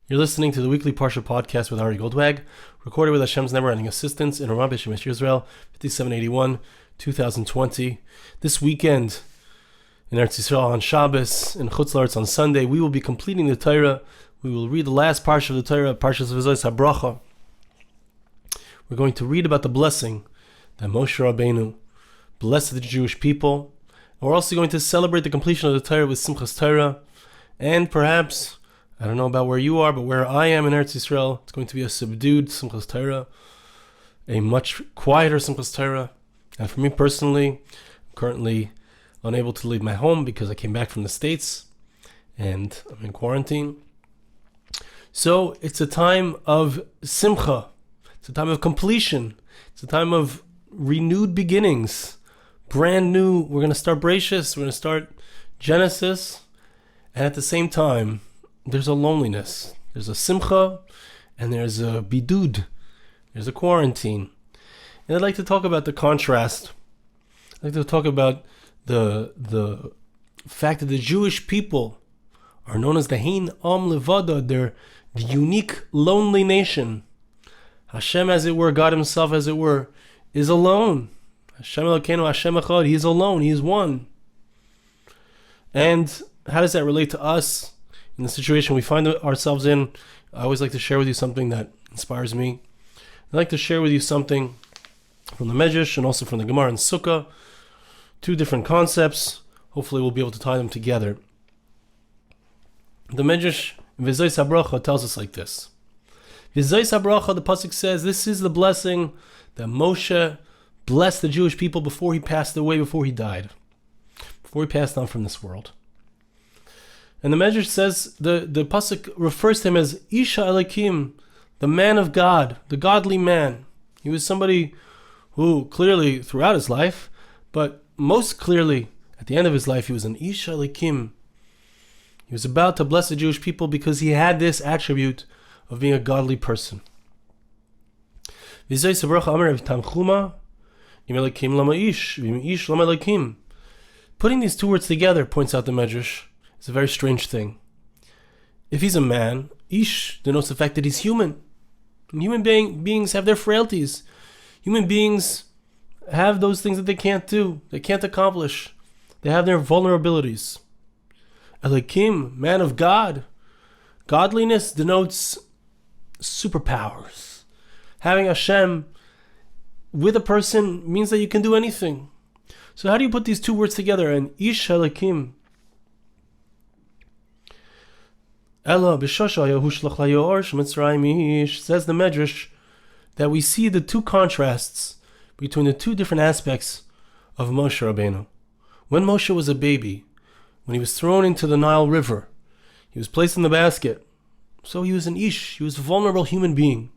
You're listening to the weekly Parsha Podcast with Ari Goldwag, recorded with Hashem's never-ending assistance in Ramat B'Shemesh Yisrael, 5781, 2020. This weekend, in Eretz Yisrael on Shabbos, in Chutz La'aretz on Sunday, we will be completing the Torah. We will read the last Parsha of the Torah, Parsha Vzos Habracha. We're going to read about the blessing that Moshe Rabbeinu blessed the Jewish people. And we're also going to celebrate the completion of the Torah with Simchas Torah, and perhaps, I don't know about where you are, but where I am in Eretz Yisrael, it's going to be a subdued Simchas Torah, a much quieter Simchas Torah. And for me personally, I'm currently unable to leave my home because I came back from the States and I'm in quarantine. So it's a time of simcha. It's a time of completion. It's a time of renewed beginnings. Brand new. We're going to start Bereshis. We're going to start Genesis. And at the same time, there's a loneliness. There's a simcha, and there's a bidud. There's a quarantine. And I'd like to talk about the contrast. I'd like to talk about the fact that the Jewish people are known as the Am Levadad. They're the unique, lonely nation. Hashem, as it were, God himself, as it were, is alone. Hashem Elokeinu, Hashem Echad. He is alone. He is one. And how does that relate to us? In the situation we find ourselves in, I always like to share with you something that inspires me. I'd like to share with you something from the Medrash and also from the Gemara and Sukkah. Two different concepts. Hopefully we'll be able to tie them together. The Medrash, Vzos Habracha, tells us like this. Vzos Habracha, the pasuk says, this is the blessing that Moshe blessed the Jewish people before he passed away, before he died, before he passed on from this world. And the Medrash says, the pasuk refers to him as Isha Elokim, the man of God, the godly man. He was somebody who clearly throughout his life, but most clearly at the end of his life, he was an Isha Elokim. He was about to bless the Jewish people because he had this attribute of being a godly person. Putting these two words together, points out the Medrash, it's a very strange thing. If he's a man, Ish denotes the fact that he's human. And human beings have their frailties. Human beings have those things that they can't do, they can't accomplish. They have their vulnerabilities. Elokim, man of God. Godliness denotes superpowers. Having Hashem with a person means that you can do anything. So how do you put these two words together? And Ish Elokim. Ella b'shosha yahush l'chlayor shemitzrayim ish, says the Medrash that we see the two contrasts between the two different aspects of Moshe Rabbeinu. When Moshe was a baby, when he was thrown into the Nile River, he was placed in the basket. So he was an ish, he was a vulnerable human being.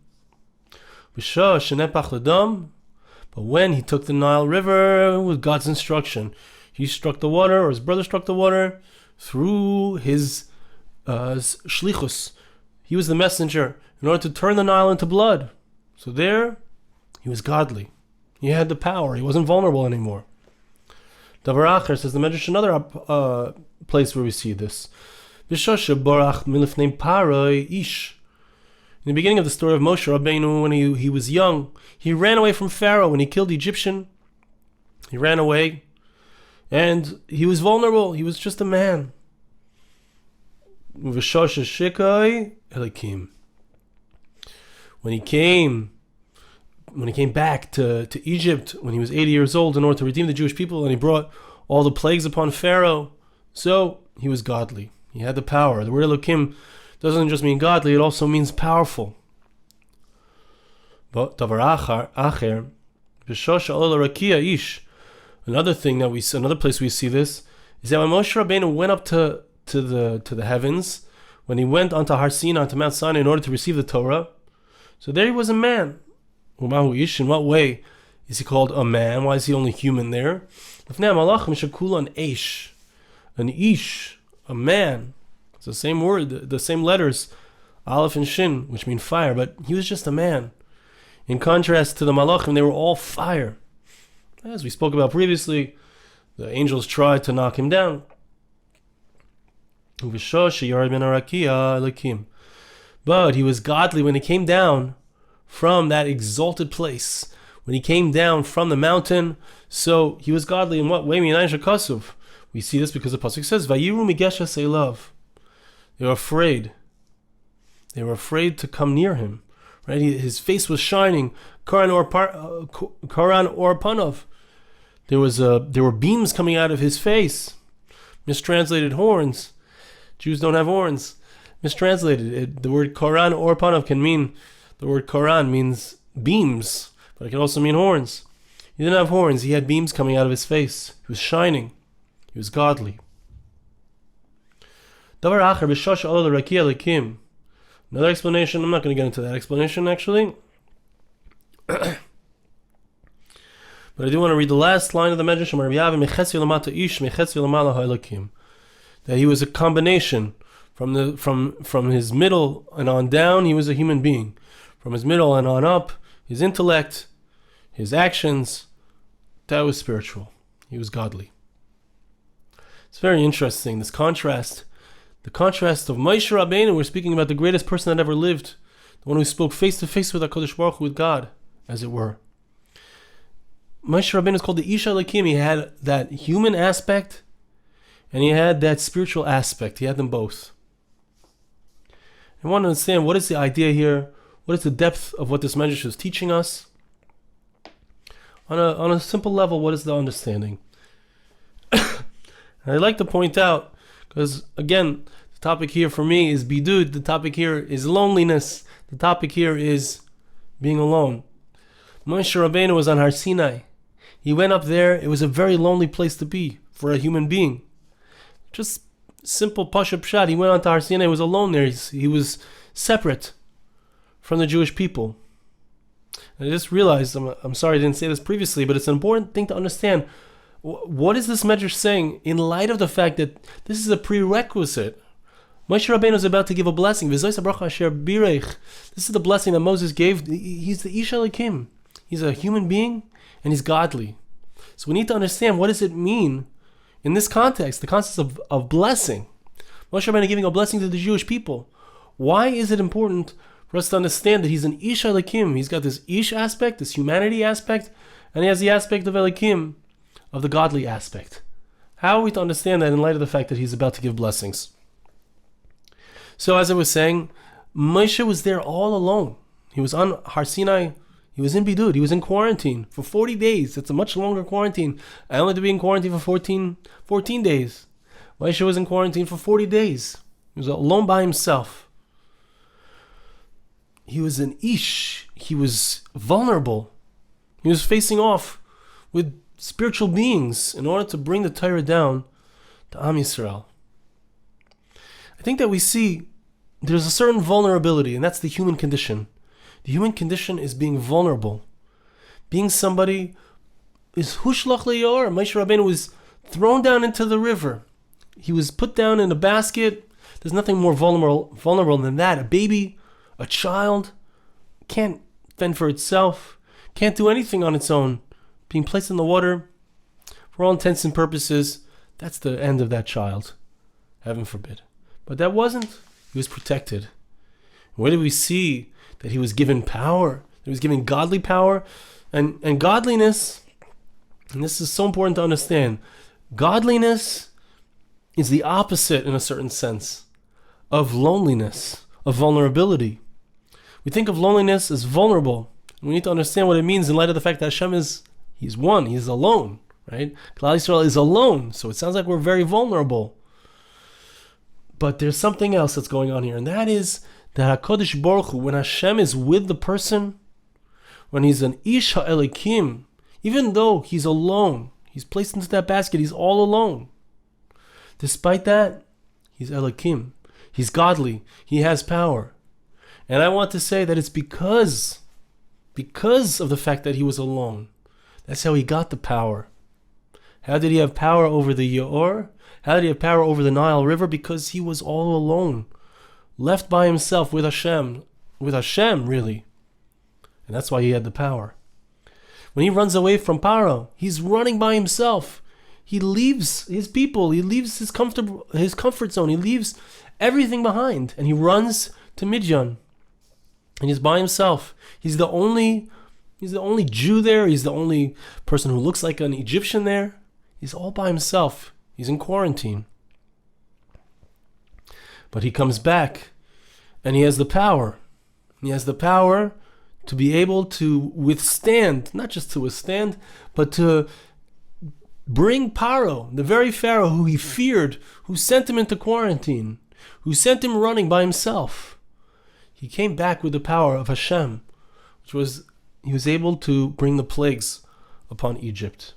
B'shah shenepach l'dam, but when he took the Nile River with God's instruction, he struck the water, or his brother struck the water, through his Shlichus. He was the messenger in order to turn the Nile into blood. So there, he was godly. He had the power. He wasn't vulnerable anymore. Davar Acher, says the Medrash, another place where we see this. In the beginning of the story of Moshe Rabbeinu, when he was young, he ran away from Pharaoh. When he killed the Egyptian, he ran away. And he was vulnerable. He was just a man. When he came back to Egypt when he was 80 years old in order to redeem the Jewish people, and he brought all the plagues upon Pharaoh, so he was godly. He had the power. The word Elokim doesn't just mean godly, it also means powerful. But Davar Acher, another thing that we see, another place we see this, is that when Moshe Rabbeinu went up to the heavens, when he went onto Har Sinai, onto Mount Sinai, in order to receive the Torah, so there he was a man. In what way is he called a man? Why is he only human there? An ish, a man. It's the same word, the same letters, Aleph and Shin, which mean fire, but he was just a man. In contrast to the Malachim, they were all fire. As we spoke about previously, the angels tried to knock him down. But But he was godly when he came down from that exalted place. When he came down from the mountain, so he was godly in what way? We see this because the pasuk says, "Vayiru migeshes elav." They were afraid. They were afraid to come near him. Right? His face was shining. Karan or panov. There were beams coming out of his face. Mistranslated horns. Jews don't have horns. Mistranslated. The word Koran or panov can mean, the word Koran means beams, but it can also mean horns. He didn't have horns. He had beams coming out of his face. He was shining. He was godly. Another explanation. I'm not going to get into that explanation actually. But I do want to read the last line of the Medrash. That he was a combination from his middle and on down. He was a human being. From his middle and on up, his intellect, his actions, that was spiritual. He was godly. It's very interesting, this contrast. The contrast of Moshe Rabbeinu. We're speaking about the greatest person that ever lived, the one who spoke face to face with HaKadosh Baruch Hu, with God, as it were. Moshe Rabbeinu is called the Ish Elokim. He had that human aspect, and he had that spiritual aspect. He had them both. I want to understand, what is the idea here? What is the depth of what this Medrash is teaching us? On a simple level, what is the understanding? And I'd like to point out, because again, the topic here for me is bidud. The topic here is loneliness. The topic here is being alone. Moshe Rabbeinu was on Har Sinai. He went up there. It was a very lonely place to be for a human being. Just simple Parsha Pshat. He went on to Har Sinai. He was alone there. He was separate from the Jewish people. And I just realized, I'm sorry I didn't say this previously, but it's an important thing to understand. What is this Medrash saying in light of the fact that this is a prerequisite? Moshe Rabbeinu is about to give a blessing. Vzos Habracha-Shmini. This is the blessing that Moses gave. He's the Ish Elokim. He's a human being and he's godly. So we need to understand, what does it mean in this context, the context of blessing. Moshe Rabbeinu giving a blessing to the Jewish people. Why is it important for us to understand that he's an Ish Elokim? He's got this Ish aspect, this humanity aspect, and he has the aspect of Elokim, of the godly aspect. How are we to understand that in light of the fact that he's about to give blessings? So as I was saying, Moshe was there all alone. He was on Har Sinai. He was in Bidud. He was in quarantine for 40 days. It's a much longer quarantine. I only had to be in quarantine for 14 days. Moshe was in quarantine for 40 days. He was alone by himself. He was an Ish. He was vulnerable. He was facing off with spiritual beings in order to bring the Torah down to Am Yisrael. I think that we see there's a certain vulnerability, and that's the human condition. The human condition is being vulnerable. Being somebody is hushlach le'yor. Moshe Rabbeinu was thrown down into the river. He was put down in a basket. There's nothing more vulnerable than that. A baby, a child, can't fend for itself, can't do anything on its own. Being placed in the water, for all intents and purposes, that's the end of that child. Heaven forbid. But that wasn't. He was protected. Where did we see that he was given power? He was given godly power. And godliness, and this is so important to understand, godliness is the opposite, in a certain sense, of loneliness, of vulnerability. We think of loneliness as vulnerable. We need to understand what it means in light of the fact that Hashem He's one. He's alone, right? Klal Yisrael is alone. So it sounds like we're very vulnerable. But there's something else that's going on here. And that is that HaKadosh Baruch Hu, when Hashem is with the person, when he's an Ish HaElokim, even though he's alone, he's placed into that basket, he's all alone. Despite that, he's Elokim. He's godly. He has power. And I want to say that it's because of the fact that he was alone. That's how he got the power. How did he have power over the Yaor? How did he have power over the Nile River? Because he was all alone, left by himself with Hashem, really. And that's why he had the power. When he runs away from Paro, he's running by himself. He leaves his people. He leaves his comfort zone. He leaves everything behind, and he runs to Midian. And he's by himself. He's the only Jew there. He's the only person who looks like an Egyptian there. He's all by himself. He's in quarantine. But he comes back, and he has the power. He has the power to be able to withstand, not just to withstand, but to bring Paro, the very Pharaoh who he feared, who sent him into quarantine, who sent him running by himself. He came back with the power of Hashem, which was, he was able to bring the plagues upon Egypt.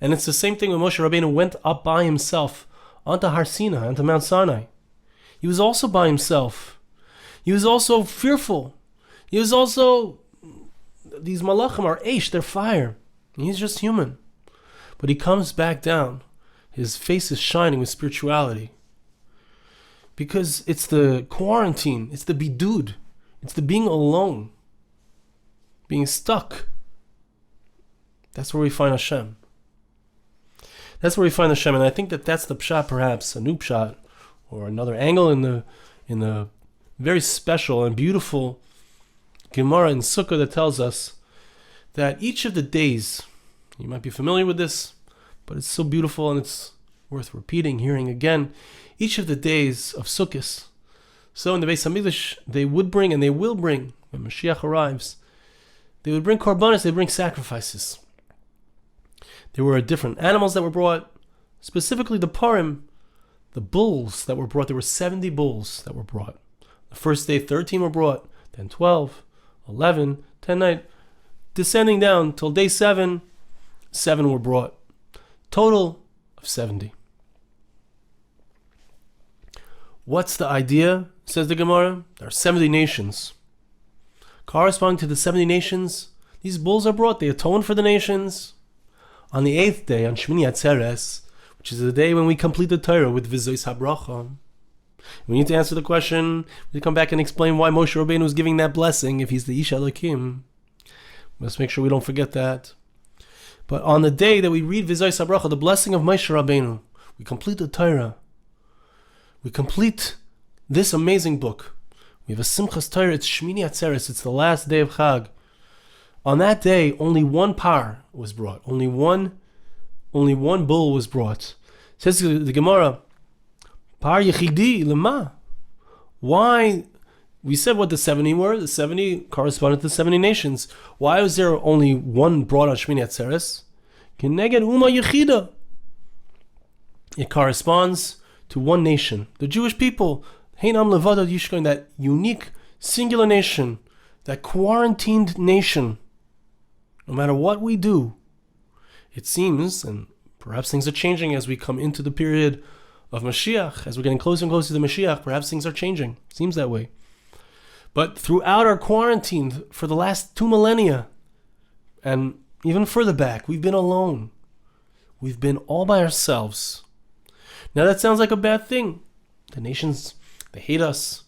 And it's the same thing when Moshe Rabbeinu went up by himself onto Har Sinai, onto Mount Sinai. He was also by himself. He was also fearful. He was also, these malachim are eish, they're fire. He's just human. But he comes back down. His face is shining with spirituality. Because it's the quarantine, it's the bidud, it's the being alone, being stuck. That's where we find Hashem. That's where we find Hashem, and I think that that's the pshat, perhaps a new pshat, or another angle in the very special and beautiful Gemara in Sukkah that tells us that each of the days, you might be familiar with this, but it's so beautiful and it's worth repeating, hearing again. Each of the days of Succos. So in the Beis Hamikdash, they would bring and they will bring, when Mashiach arrives, they would bring korbanos, they bring sacrifices. There were different animals that were brought, specifically the parim, the bulls that were brought. There were 70 bulls that were brought. The first day, 13 were brought, then 12, 11, 10 night, descending down till day 7, 7 were brought. Total of 70. What's the idea? Says the Gemara. There are 70 nations. Corresponding to the 70 nations, these bulls are brought. They atone for the nations. On the 8th day, on Shmini Atzeres, which is the day when we complete the Torah with Vzos Habracha, we need to answer the question. We come back and explain why Moshe Rabbeinu was giving that blessing if he's the Ish Elokim. Let's make sure we don't forget that. But on the day that we read Vzos Habracha, the blessing of Moshe Rabbeinu, we complete the Torah. We complete this amazing book. We have a Simchas Torah. It's Shmini Atzeres. It's the last day of Chag. On that day, only one par was brought. Only one bull was brought. Says the Gemara, Par Yechidi Lema. Why? We said what the 70 were. The 70 corresponded to the 70 nations. Why was there only one brought on Shmini Atzeres? Keneged Uma Yechida. It corresponds to one nation, the Jewish people. Hein Am Levadad Yishkoin, that unique, singular nation, that quarantined nation. No matter what we do, it seems, and perhaps things are changing as we come into the period of Mashiach, as we're getting closer and closer to the Mashiach, perhaps things are changing. Seems that way. But throughout our quarantine for the last 2 millennia, and even further back, we've been alone. We've been all by ourselves. Now that sounds like a bad thing. The nations, they hate us.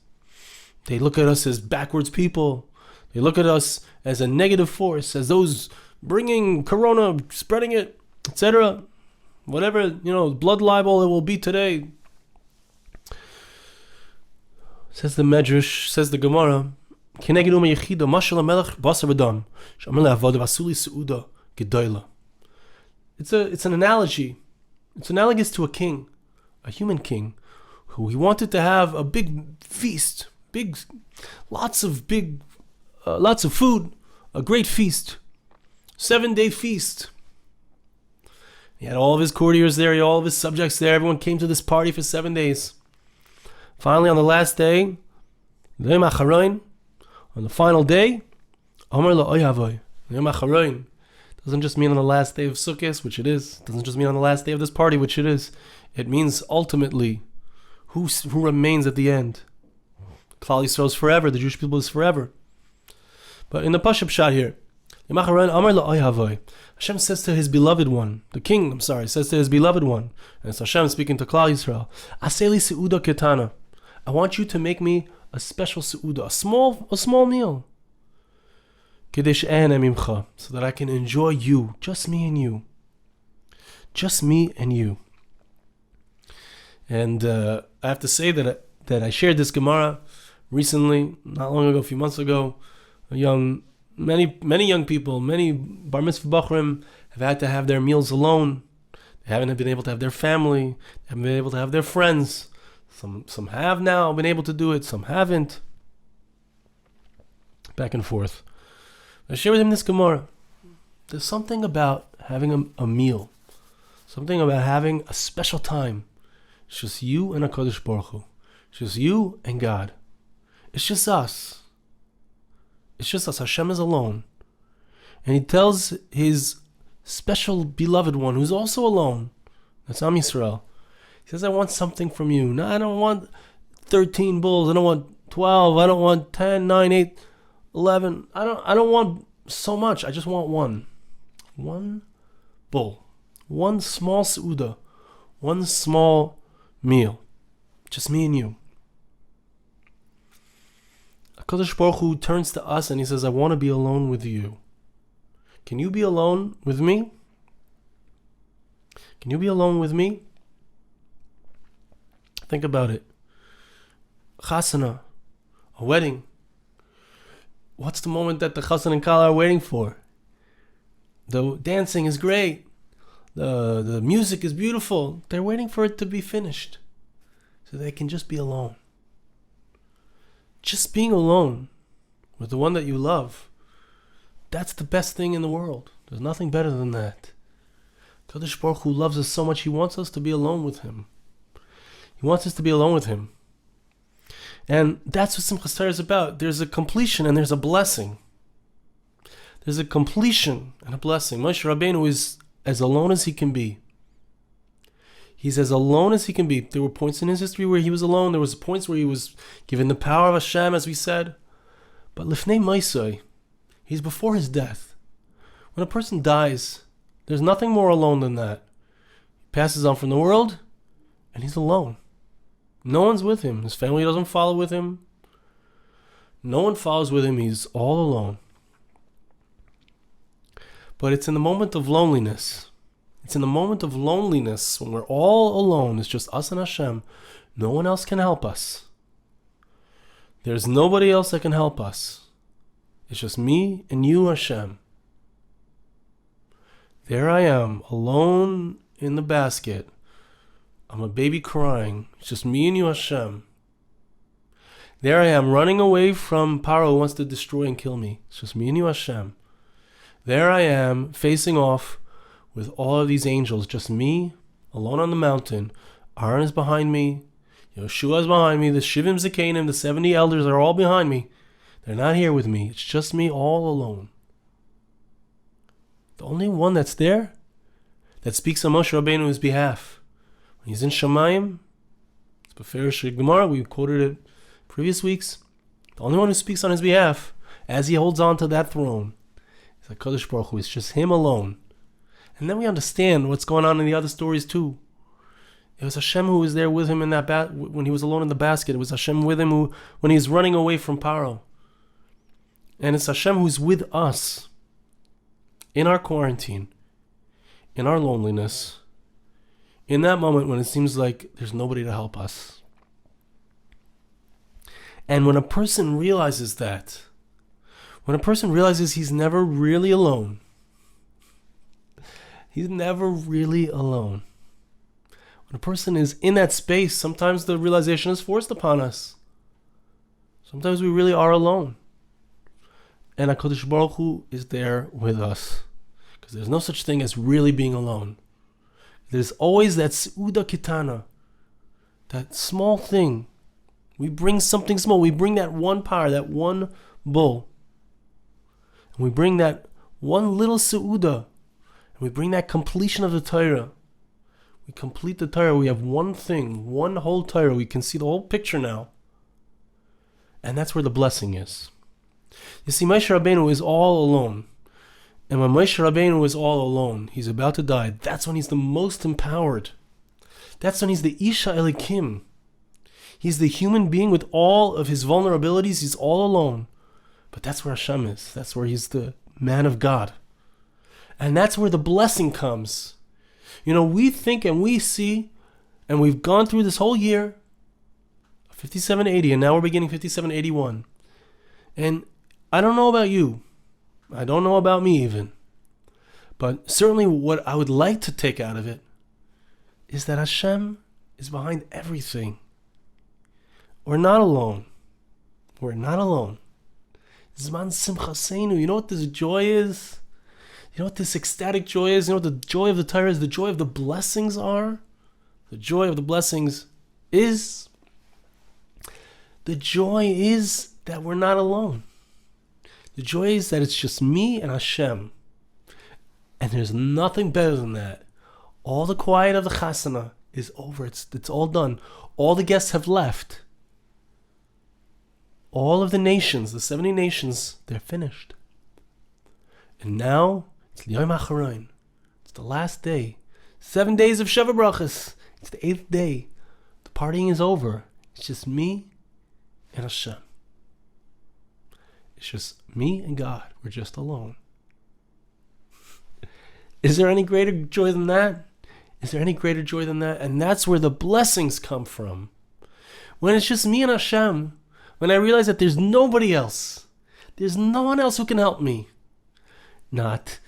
They look at us as backwards people. They look at us as a negative force, as those bringing corona, spreading it, etc. Whatever, blood libel it will be today. Says the Medrash, says the Gemara, it's an analogy. It's analogous to a king, a human king, who he wanted to have a big feast, lots of food, a great feast, 7-day feast. He had all of his courtiers there, he had all of his subjects there. Everyone came to this party for 7 days. Finally, on the last day, on the final day, doesn't just mean on the last day of Succos, which it is. It doesn't just mean on the last day of this party, which it is. It means ultimately who remains at the end. Klal Yisrael is forever. The Jewish people is forever. But in the Parsha shot here, Hashem says to his beloved one, the king, says to his beloved one, and it's Hashem speaking to Klal Yisrael, Aseli seuda ketana. I want you to make me a special seuda, a small meal. So that I can enjoy you, just me and you. Just me and you. And I have to say that I shared this Gemara recently, not long ago, a few months ago, many young people, many bar mitzvah bachrim have had to have their meals alone. They haven't been able to have their family. They haven't been able to have their friends. Some have now been able to do it. Some haven't. Back and forth. I share with him this Gemara. There's something about having a meal. Something about having a special time. It's just you and HaKadosh Baruch Hu. It's just you and God. It's just us. It's just us. Hashem is alone. And he tells his special beloved one, who's also alone, that's Am Yisrael. He says, I want something from you. No, I don't want 13 bulls. I don't want 12. I don't want 10, 9, 8, 11. I don't want so much. I just want one. One bull. One small seuda. One small meal. Just me and you. HaKadosh Baruch Hu turns to us and he says, I want to be alone with you. Can you be alone with me? Can you be alone with me? Think about it. Chasana, a wedding. What's the moment that the chassan and kala are waiting for? The dancing is great. The music is beautiful. They're waiting for it to be finished so they can just be alone. Just being alone with the one that you love, that's the best thing in the world. There's nothing better than that. Kadosh Baruch Hu loves us so much, he wants us to be alone with him. He wants us to be alone with him. And that's what Simchas Torah is about. There's a completion and there's a blessing. There's a completion and a blessing. Moshe Rabbeinu is as alone as he can be. He's as alone as he can be. There were points in his history where he was alone. There was points where he was given the power of Hashem, as we said. But Lifnei Moshe, he's before his death. When a person dies, there's nothing more alone than that. He passes on from the world, and he's alone. No one's with him. His family doesn't follow with him. No one follows with him. He's all alone. But it's in the moment of loneliness. It's in the moment of loneliness when we're all alone. It's just us and Hashem. No one else can help us. There's nobody else that can help us. It's just me and you, Hashem. There I am, alone in the basket. I'm a baby crying. It's just me and you, Hashem. There I am, running away from Paro who wants to destroy and kill me. It's just me and you, Hashem. There I am, facing off with all of these angels. Just me, alone on the mountain. Aaron is behind me. Yeshua is behind me. The Shivim Zekanim, the 70 elders are all behind me. They're not here with me. It's just me all alone. The only one that's there that speaks on Moshe Rabbeinu's behalf. When he's in Shamayim, it's Beferish Gemara, we quoted it previous weeks. The only one who speaks on his behalf as he holds on to that throne is HaKadosh Baruch Hu. It's just him alone. And then we understand what's going on in the other stories too. It was Hashem who was there with him in that when he was alone in the basket. It was Hashem with him when he's running away from Paro. And it's Hashem who's with us in our quarantine, in our loneliness, in that moment when it seems like there's nobody to help us. And when a person realizes that, when a person realizes he's never really alone, he's never really alone. When a person is in that space, sometimes the realization is forced upon us. Sometimes we really are alone. And HaKadosh Baruch Hu is there with us. Because there's no such thing as really being alone. There's always that Seuda Kitana, that small thing. We bring something small. We bring that one power, that one bull. And we bring that one little Seuda. And we bring that completion of the Torah. We complete the Torah. We have one thing, one whole Torah. We can see the whole picture now. And that's where the blessing is. You see, Moshe Rabbeinu is all alone. And when Moshe Rabbeinu is all alone, he's about to die, that's when he's the most empowered. That's when he's the Isha Elikim. He's the human being with all of his vulnerabilities. He's all alone. But that's where Hashem is. That's where he's the man of God. And that's where the blessing comes. You know, we think and we see, and we've gone through this whole year, 5780, and now we're beginning 5781. And I don't know about you. I don't know about me even. But certainly what I would like to take out of it is that Hashem is behind everything. We're not alone. We're not alone. Zman simchaseinu. You know what this joy is? You know what this ecstatic joy is? You know what the joy of the Torah is? The joy of the blessings are? The joy of the blessings is... The joy is that we're not alone. The joy is that it's just me and Hashem. And there's nothing better than that. All the quiet of the chasana is over. It's all done. All the guests have left. All of the nations, the 70 nations, they're finished. And now, it's L'yom Hacharon. It's the last day. 7 days of Sheva Brachas. It's the 8th day. The partying is over. It's just me and Hashem. It's just me and God. We're just alone. Is there any greater joy than that? Is there any greater joy than that? And that's where the blessings come from. When it's just me and Hashem, when I realize that there's nobody else, there's no one else who can help me. Not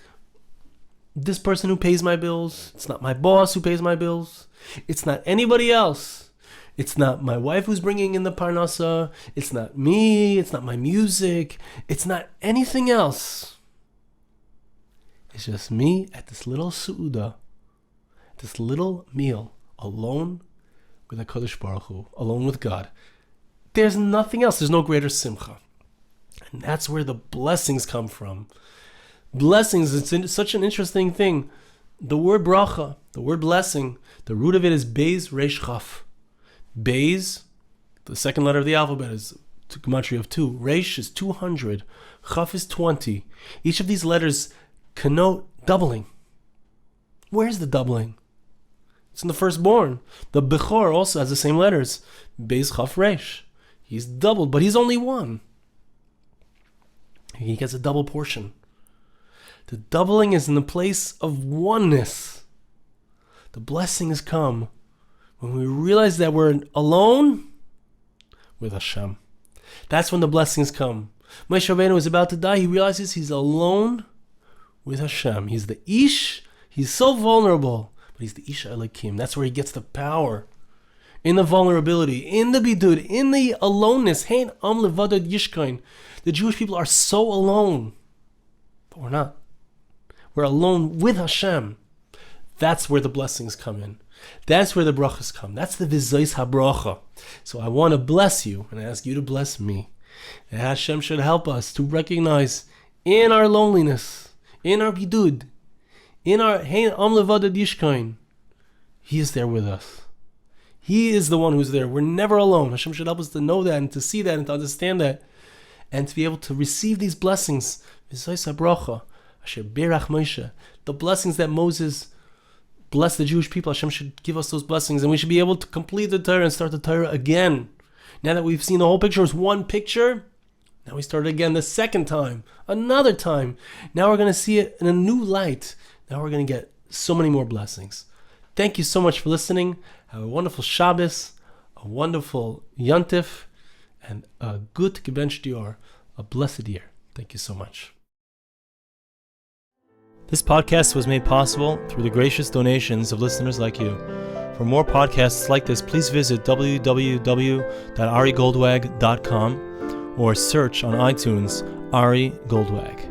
this person who pays my bills. It's not my boss who pays my bills. It's not anybody else. It's not my wife who's bringing in the parnasa. It's not me. It's not my music. It's not anything else. It's just me at this little su'uda, this little meal, alone with HaKadosh Baruch Hu, alone with God. There's nothing else. There's no greater simcha. And that's where the blessings come from. Blessings, it's such an interesting thing. The word bracha, the word blessing, the root of it is Beis Reish Chaf. Beis, the second letter of the alphabet, is gematria of 2. Reish is 200. Chaf is 20. Each of these letters connote doubling. Where's the doubling? It's in the firstborn. The Bechor also has the same letters. Beis Chaf Reish. He's doubled, but he's only one. He gets a double portion. The doubling is in the place of oneness. The blessings come when we realize that we're alone with Hashem. That's when the blessings come. Moshe Rabbeinu is about to die. He realizes he's alone with Hashem. He's the Ish. He's so vulnerable, but he's the Ish Elokim. That's where he gets the power. In the vulnerability, in the bidud, in the aloneness. Hein Am Levadad Yishkain. The Jewish people are so alone, but we're not. We're alone with Hashem. That's where the blessings come in. That's where the brachas come. That's the Vzos habracha. So I want to bless you and ask you to bless me. That Hashem should help us to recognize in our loneliness, in our bidud, in our Hein Am Levadad Yishkain, He is there with us. He is the one who's there. We're never alone. Hashem should help us to know that and to see that and to understand that and to be able to receive these blessings. Vzos habracha, Asher berach Moshe. The blessings that Moses blessed the Jewish people. Hashem should give us those blessings and we should be able to complete the Torah and start the Torah again. Now that we've seen the whole picture as one picture, now we start again the second time, another time. Now we're going to see it in a new light. Now we're going to get so many more blessings. Thank you so much for listening. Have a wonderful Shabbos, a wonderful Yontif, and a good Gebench Dior, a blessed year. Thank you so much. This podcast was made possible through the gracious donations of listeners like you. For more podcasts like this, please visit www.arigoldwag.com or search on iTunes Ari Goldwag.